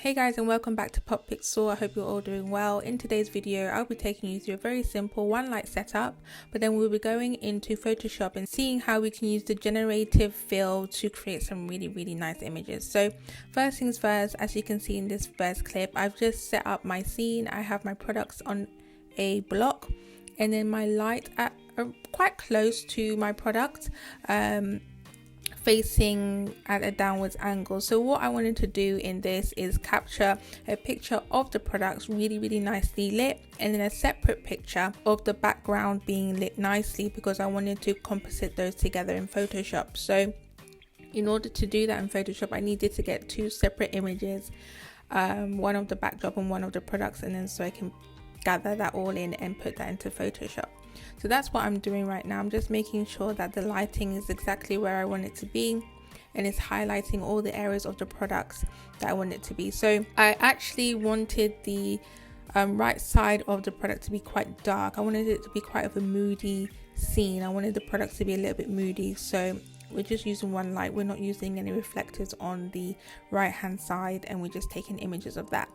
Hey guys, and welcome back to Pop Pixel. I hope you're all doing well. In today's video I'll be taking you through a very simple one light setup, but then we'll be going into Photoshop and seeing how we can use the generative fill to create some really nice images. So first things first, as you can see in this first clip, I've just set up my scene. I have my products on a block and then my light at quite close to my product, facing at a downwards angle. So what I wanted to do in this is capture a picture of the products really nicely lit, and then a separate picture of the background being lit nicely, because I wanted to composite those together in Photoshop. So in order to do that in Photoshop, I needed to get two separate images, one of the backdrop and one of the products, and then so I can gather that all in and put that into Photoshop. So that's what I'm doing right now. I'm just making sure that the lighting is exactly where I want it to be, and it's highlighting all the areas of the products that I want it to be. So I actually wanted the right side of the product to be quite dark. I wanted it to be quite of a moody scene. I wanted the product to be a little bit moody, so we're just using one light. We're not using any reflectors on the right hand side, and we're just taking images of that.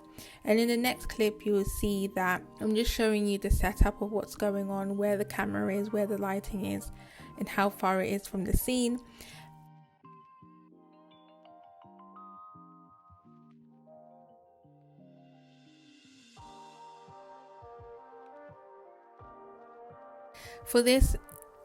And in the next clip you will see that I'm just showing you the setup of what's going on, where the camera is, where the lighting is, and how far it is from the scene. For this,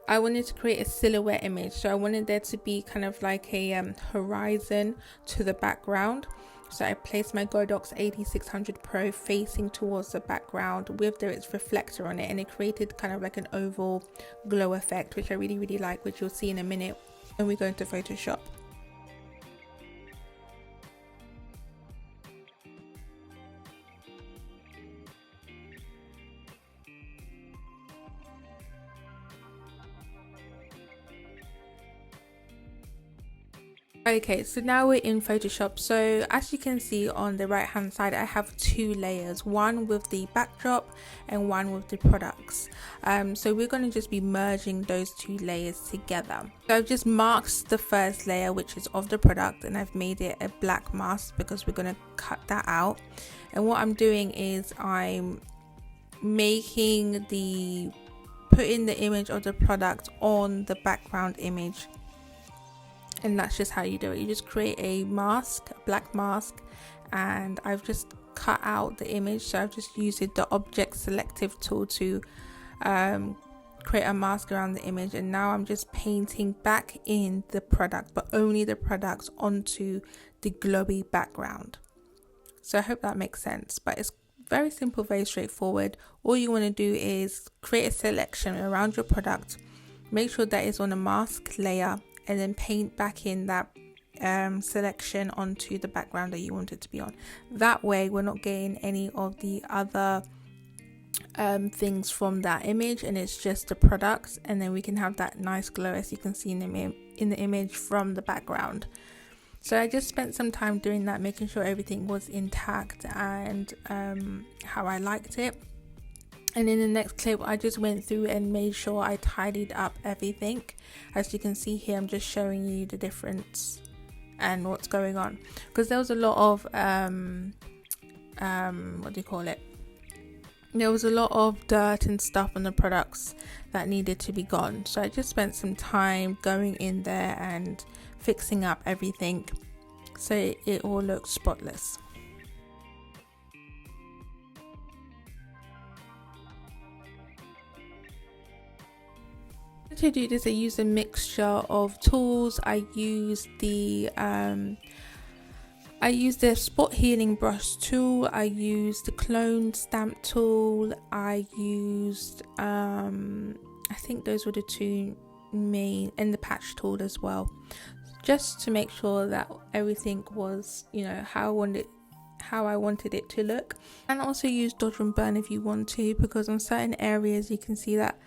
I wanted to create a silhouette image, so I wanted there to be kind of like a horizon to the background. So I placed my GODOX AD600 Pro facing towards the background with its reflector on it, and it created kind of like an oval glow effect, which I really like, which you'll see in a minute when we go into Photoshop. Okay, so now we're in Photoshop. So as you can see on the right hand side, I have two layers, one with the backdrop and one with the products. So we're going to just be merging those two layers together. So I've just marked the first layer, which is of the product, and I've made it a black mask because we're going to cut that out. And what I'm doing is I'm putting the image of the product on the background image. And that's just how you do it. You just create a mask, a black mask, and I've just cut out the image. So I've just used the object selective tool to create a mask around the image, and now I'm just painting back in the product, but only the products, onto the glowy background. So I hope that makes sense, but it's very simple, very straightforward. All you want to do is create a selection around your product, make sure that it's on a mask layer, and then paint back in that selection onto the background that you want it to be on. That way we're not getting any of the other things from that image, and it's just the products, and then we can have that nice glow, as you can see in the image from the background. So I just spent some time doing that, making sure everything was intact and how I liked it. And in the next clip I just went through and made sure I tidied up everything. As you can see here, I'm just showing you the difference and what's going on, because there was a lot of there was a lot of dirt and stuff on the products that needed to be gone. So I just spent some time going in there and fixing up everything so it all looks spotless. To do this, I use a mixture of tools. I use the spot healing brush tool, I used the clone stamp tool, I used I think those were the two main, and the patch tool as well, just to make sure that everything was, you know, how I wanted it to look. And also use dodge and burn if you want to, because on certain areas you can see that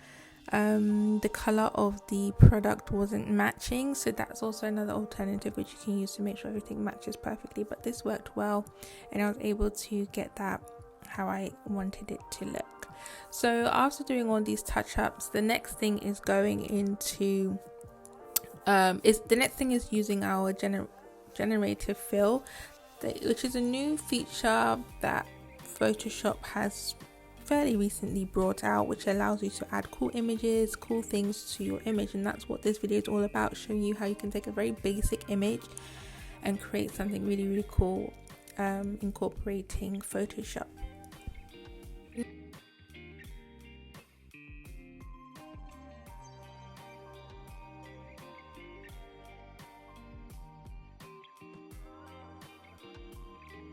the color of the product wasn't matching, so that's also another alternative which you can use to make sure everything matches perfectly. But this worked well, and I was able to get that how I wanted it to look. So after doing all these touch-ups, the next thing is going into using our generative fill. update, which is a new feature that Photoshop has fairly recently brought out, which allows you to add cool images, cool things to your image. And that's what this video is all about, showing you how you can take a very basic image and create something really, really cool, incorporating Photoshop.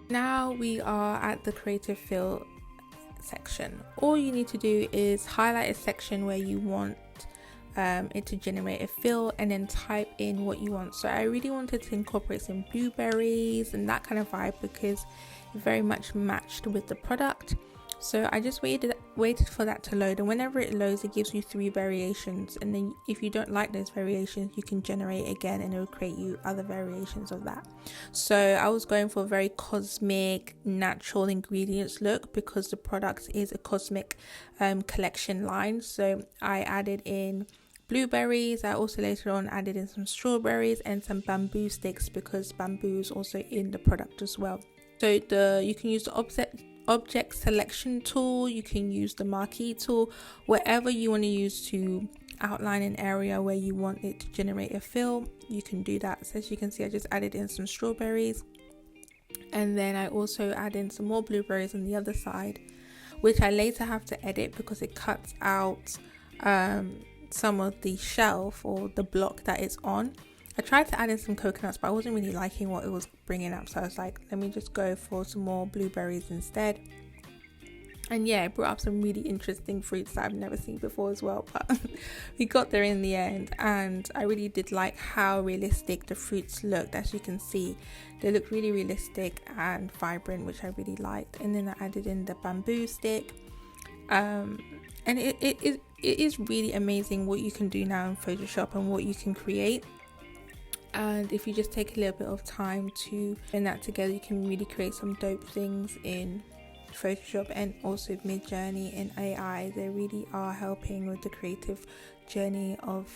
Now we are at the creative fill section. All you need to do is highlight a section where you want it to generate a fill, and then type in what you want. So I really wanted to incorporate some blueberries and that kind of vibe because it very much matched with the product. So I just waited for that to load, and whenever it loads it gives you 3 variations, and then if you don't like those variations you can generate again and it will create you other variations of that. So I was going for a very cosmic, natural ingredients look because the product is a cosmic collection line. So I added in blueberries. I also later on added in some strawberries and some bamboo sticks because bamboo is also in the product as well. So you can use the object selection tool, you can use the marquee tool, whatever you want to use to outline an area where you want it to generate a fill, you can do that. So as you can see, I just added in some strawberries, and then I also add in some more blueberries on the other side, which I later have to edit because it cuts out some of the shelf or the block that it's on. I tried to add in some coconuts, but I wasn't really liking what it was bringing up, so I was like, let me just go for some more blueberries instead. And yeah, it brought up some really interesting fruits that I've never seen before as well, but we got there in the end. And I really did like how realistic the fruits looked. As you can see, they look really realistic and vibrant, which I really liked. And then I added in the bamboo stick, and it is really amazing what you can do now in Photoshop and what you can create. And if you just take a little bit of time to put that together, you can really create some dope things in Photoshop and also Midjourney and AI. They really are helping with the creative journey of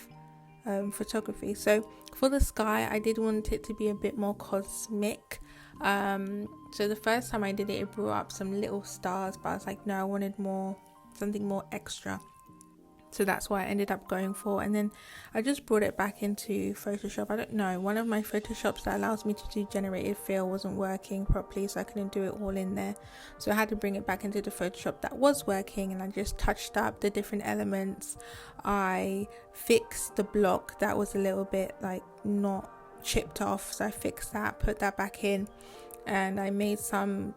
photography. So for the sky, I did want it to be a bit more cosmic. So the first time I did it, it brought up some little stars, but I was like, no, I wanted something more extra. So that's why I ended up going for, and then I just brought it back into Photoshop. I don't know, one of my Photoshops that allows me to do generated fill wasn't working properly, so I couldn't do it all in there. So I had to bring it back into the Photoshop that was working, and I just touched up the different elements. I fixed the block that was a little bit like not chipped off, so I fixed that, put that back in, and I made some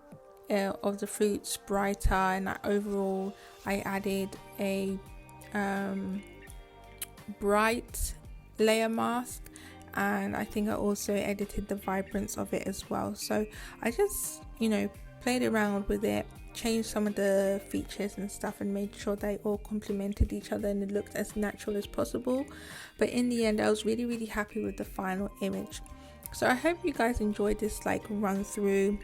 of the fruits brighter, and overall I added a bright layer mask, and I think I also edited the vibrance of it as well. So I just played around with it, changed some of the features and stuff, and made sure they all complemented each other and it looked as natural as possible. But in the end I was really happy with the final image. So I hope you guys enjoyed this run through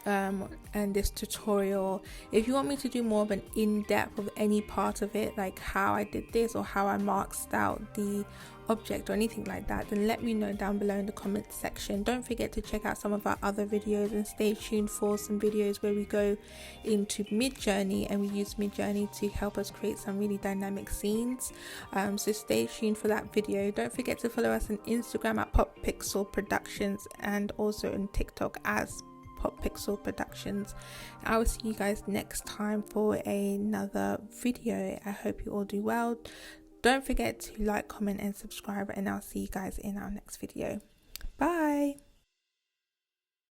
and this tutorial. If you want me to do more of an in-depth of any part of it, like how I did this or how I marked out the object or anything like that, then let me know down below in the comment section. Don't forget to check out some of our other videos and stay tuned for some videos where we go into Midjourney and we use Midjourney to help us create some really dynamic scenes. So stay tuned for that video. Don't forget to follow us on Instagram at Pop Pixel Productions and also on TikTok as Pop Pixel Productions. I will see you guys next time for another video. I hope you all do well. Don't forget to like, comment and subscribe, and I'll see you guys in our next video. Bye.